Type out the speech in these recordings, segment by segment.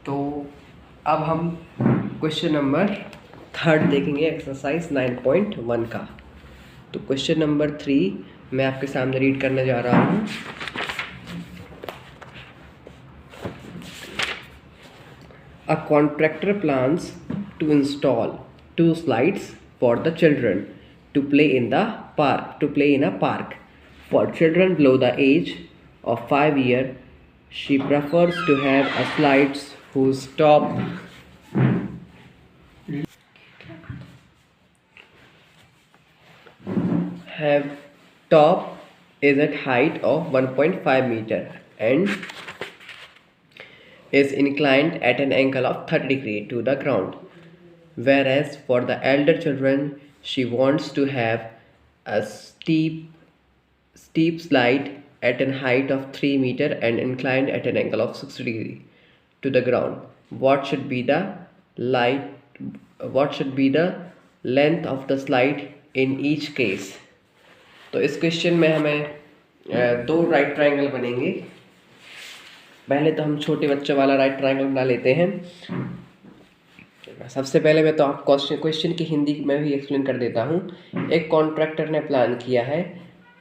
तो अब हम क्वेश्चन नंबर 3 देखेंगे एक्सरसाइज 9.1 का। तो क्वेश्चन नंबर 3 मैं आपके सामने रीड करने जा रहा हूँ। A contractor plans to install 2 slides for the children to play in a park. For children below the age of 5 years, she prefers to have a slides whose top is at height of 1.5 meter and is inclined at an angle of 30 degrees to the ground. Whereas for the elder children, she wants to have a steep slide at an height of 3 meter and inclined at an angle of 60 degree to the ground. What should be the length of the slide in each case? तो इस question में हमें दो right triangle बनेंगे। पहले तो हम छोटे बच्चों वाला राइट ट्रायंगल बना लेते हैं। सबसे पहले मैं तो आप क्वेश्चन की हिंदी में भी एक्सप्लेन कर देता हूँ। एक कॉन्ट्रैक्टर ने प्लान किया है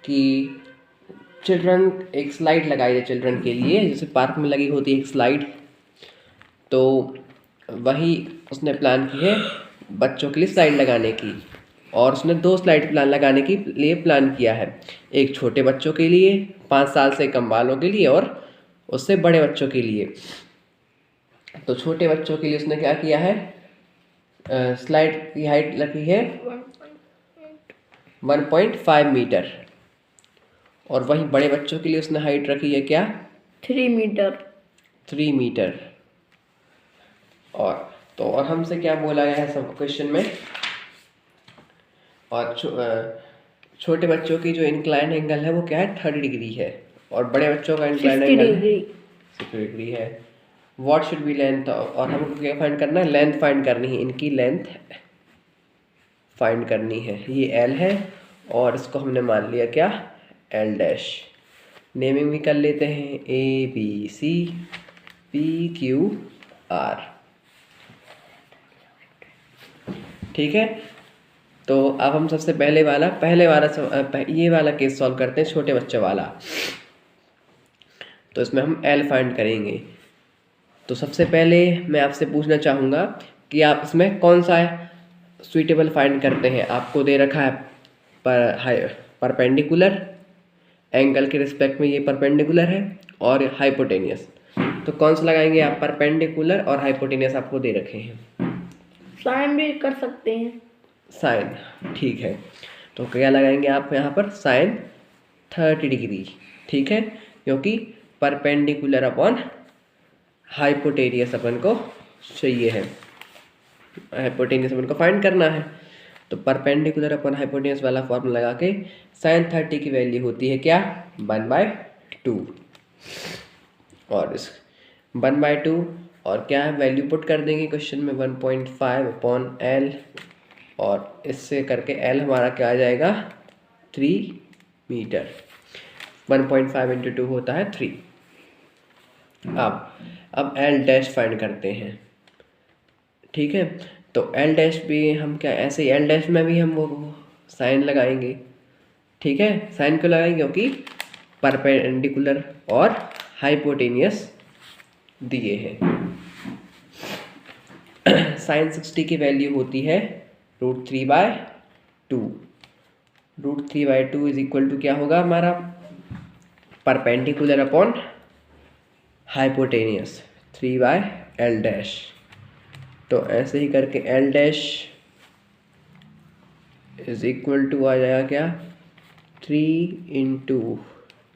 कि चिल्ड्रन एक स्लाइड लगाई है चिल्ड्रन के लिए, जैसे पार्क में लगी होती है एक स्लाइड, तो वही उसने प्लान की है बच्चों के लिए स्लाइड लगाने की। और उसने 2 स्लाइड लगाने के लिए प्लान किया है, एक छोटे बच्चों के लिए 5 साल से कम वालों के लिए और उससे बड़े बच्चों के लिए। तो छोटे बच्चों के लिए उसने क्या किया है, स्लाइड की हाइट रखी है 1.5 मीटर और वहीं बड़े बच्चों के लिए उसने हाइट रखी है क्या, 3 मीटर। और हमसे क्या बोला गया है सब क्वेश्चन में, और छोटे बच्चों की जो इंक्लाइन एंगल है वो क्या है 30 डिग्री है और बड़े बच्चों का इंक्लाइन एंगल 60 डिग्री है। व्हाट शुड बी लेंथ, और हमको क्या फाइंड करना है, लेंथ फाइंड करनी है, इनकी लेंथ फाइंड करनी है। ये एल है और इसको हमने मान लिया क्या, एल डैश। नेमिंग भी कर लेते हैं, A B C P Q R. ठीक है, तो अब हम सबसे पहले वाला ये वाला केस सॉल्व करते हैं, छोटे बच्चे वाला। तो इसमें हम एल फाइंड करेंगे। तो सबसे पहले मैं आपसे पूछना चाहूँगा कि आप इसमें कौन सा सुइटेबल फाइंड करते हैं। आपको दे रखा है परपेंडिकुलर, एंगल के रिस्पेक्ट में ये परपेंडिकुलर है और हाइपोटेनियस। तो कौन सा लगाएंगे आप, परपेंडिकुलर और हाइपोटेनियस आपको दे रखे हैं। साइन भी कर सकते हैं, साइन, ठीक है। तो क्या लगाएंगे आप यहाँ पर, साइन 30 डिग्री, ठीक है, क्योंकि परपेंडिकुलर अपॉन हाइपोटेनियस अपन को चाहिए है, हाइपोटेनियस अपन को फाइंड करना है। तो परपेंडिकुलर अपॉन हाइपोटेनियस वाला फॉर्मूला लगा के साइन 30 की वैल्यू होती है क्या, 1/2। और इस 1/2 और क्या है, वैल्यू पुट कर देंगे क्वेश्चन में 1.5 अपॉन एल, और इससे करके एल हमारा क्या आ जाएगा, 3 मीटर। 1.5 × 2 होता है 3। अब एल डैश फाइंड करते हैं, ठीक है। तो एल डैश भी हम क्या, ऐसे एल डैश में भी हम वो साइन लगाएंगे, ठीक है। साइन क्यों लगाएंगे, क्योंकि परपेंडिकुलर और हाइपोटेनियस दिए हैं। साइन 60 की वैल्यू होती है √3/2। √3/2 इज इक्वल टू क्या होगा हमारा, perpendicular upon hypotenuse 3/L dash. तो ऐसे ही करके L dash is equal to आ जाएगा क्या, 3 ×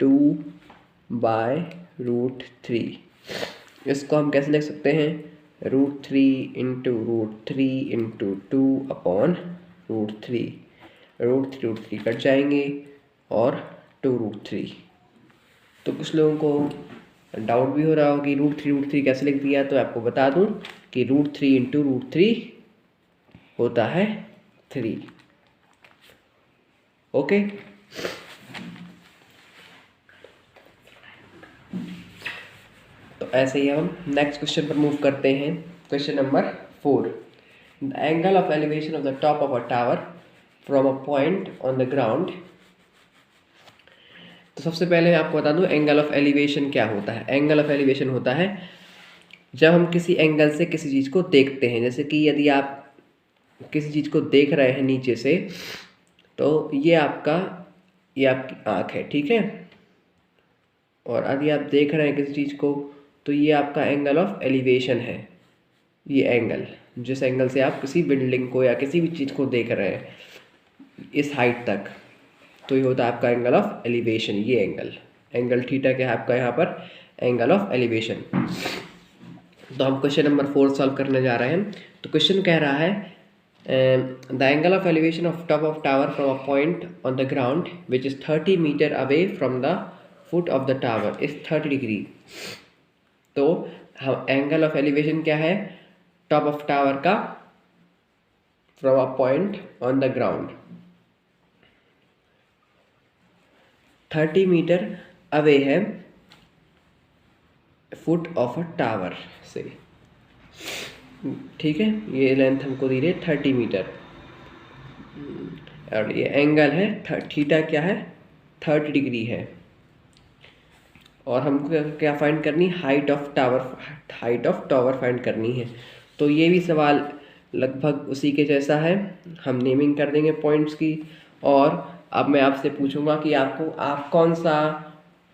2/√3। इसको हम कैसे लिख सकते हैं, √3 × √3 × 2/√3। √3 कट जाएंगे और 2√3। तो कुछ लोगों को डाउट भी हो रहा हो कि √3 कैसे लिख दिया, तो आपको बता दूं कि √3 × √3 होता है 3। ओके, तो ऐसे ही हम नेक्स्ट क्वेश्चन पर मूव करते हैं। Question number 4, the angle of elevation of the top of a tower from a point on the ground. तो सबसे पहले मैं आपको बता दूं एंगल ऑफ एलिवेशन क्या होता है। एंगल ऑफ एलिवेशन होता है जब हम किसी एंगल से किसी चीज़ को देखते हैं। जैसे कि यदि आप किसी चीज़ को देख रहे हैं नीचे से, तो ये आपकी आँख है, ठीक है। और यदि आप देख रहे हैं किसी चीज़ को, तो ये आपका एंगल ऑफ एलिवेशन है। ये एंगल, जिस एंगल से आप किसी बिल्डिंग को या किसी भी चीज़ को देख रहे हैं इस हाइट तक, तो ये होता है आपका एंगल ऑफ एलिवेशन। ये एंगल थीटा क्या है आपका यहाँ पर, एंगल ऑफ एलिवेशन। तो हम क्वेश्चन नंबर 4 सॉल्व करने जा रहे हैं। तो क्वेश्चन कह रहा है the angle of elevation of top of tower from a point on the ground which is 30 metre away from the foot of the tower is 30 degree. तो हम एंगल ऑफ एलिवेशन क्या है टॉप ऑफ टावर का from a point on the ground 30 metre away है foot of a tower से, ठीक है। ये लेंथ हमको दी रही है 30 मीटर और ये एंगल है थीटा क्या है 30 डिग्री है। और हमको क्या फाइंड करनी, हाइट ऑफ टावर फाइंड करनी है। तो ये भी सवाल लगभग उसी के जैसा है। हम नेमिंग कर देंगे पॉइंट्स की। और अब मैं आपसे पूछूंगा कि आप कौन सा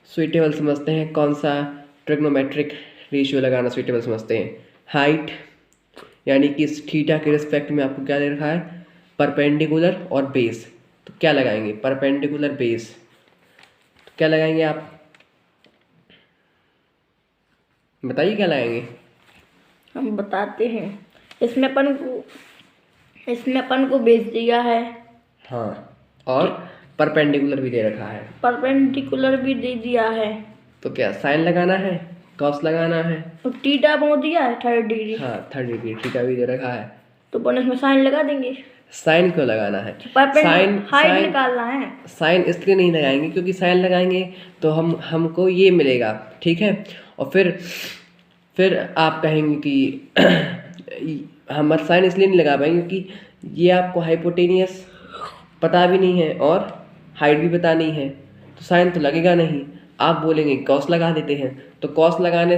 सुइटेबल समझते हैं, कौन सा ट्रिग्नोमेट्रिक रेशियो लगाना सुइटेबल समझते हैं। हाइट यानी कि इस थीटा के रिस्पेक्ट में आपको क्या दे रखा है, परपेंडिकुलर और बेस। तो क्या लगाएंगे, परपेंडिकुलर बेस। तो क्या लगाएंगे आप बताइए, क्या लगाएंगे। हम बताते हैं। इसमें अपन को बेस दिया है, हाँ, और परपेंडिकुलर भी दे रखा है, परपेंडिकुलर भी दे दिया है। तो क्या साइन लगाना है, कॉस लगाना है, और थीटा वो दिया है 30 डिग्री। हाँ 30 डिग्री थीटा भी दे रखा है। तो अपन इसमें साइन लगा देंगे। साइन क्यों लगाना है, हाइट निकालना है। साइन इसलिए नहीं लगाएंगे क्योंकि साइन लगाएंगे तो हमको ये मिलेगा, ठीक है। और फिर आप कहेंगे कि हम साइन इसलिए नहीं लगा पाएंगे क्योंकि ये आपको हाइपोटेनियस पता भी नहीं है और हाइट भी पता नहीं है, तो साइन तो लगेगा नहीं। आप बोलेंगे कॉस लगा देते हैं, तो कॉस लगाने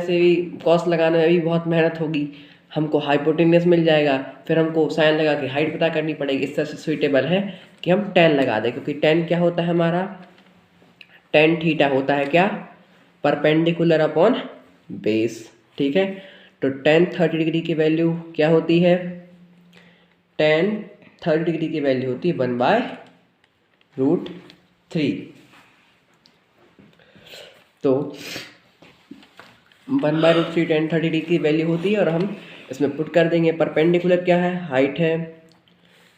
में भी बहुत मेहनत होगी, हमको हाइपोटेनियस मिल जाएगा, फिर हमको साइन लगा के हाइट पता करनी पड़ेगी। इस तरह से सुइटेबल है कि हम टेन लगा दें, क्योंकि टेन क्या होता है हमारा, टेन थीटा होता है क्या, परपेंडिकुलर अपॉन बेस, ठीक है। तो टेन 30 डिग्री की वैल्यू क्या होती है, टेन 30 डिग्री की वैल्यू होती है 1/√3। तो 1/√3 टेन 30 डिग्री की वैल्यू होती है। और हम इसमें पुट कर देंगे परपेंडिकुलर क्या है, हाइट है,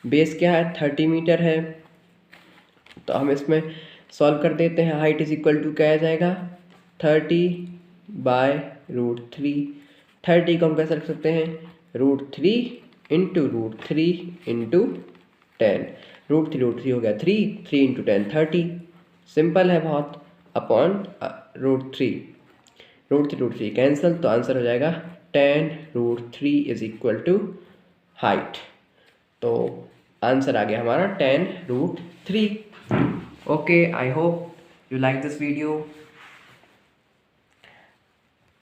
बेस क्या है 30 मीटर है। तो हम इसमें सॉल्व कर देते हैं। हाइट इज इक्वल टू क्या आ जाएगा, 30/√3। 30 को हम कैसे रख सकते हैं, √3 इंटू √3 इंटू 10। √3 हो गया 3 इंटू 10 30, सिंपल है बहुत, अपॉन √3 कैंसिल, तो आंसर हो जाएगा 10√3 इज इक्वल टू हाइट। तो आंसर आ गया हमारा 10√3। Okay, I hope you like this video.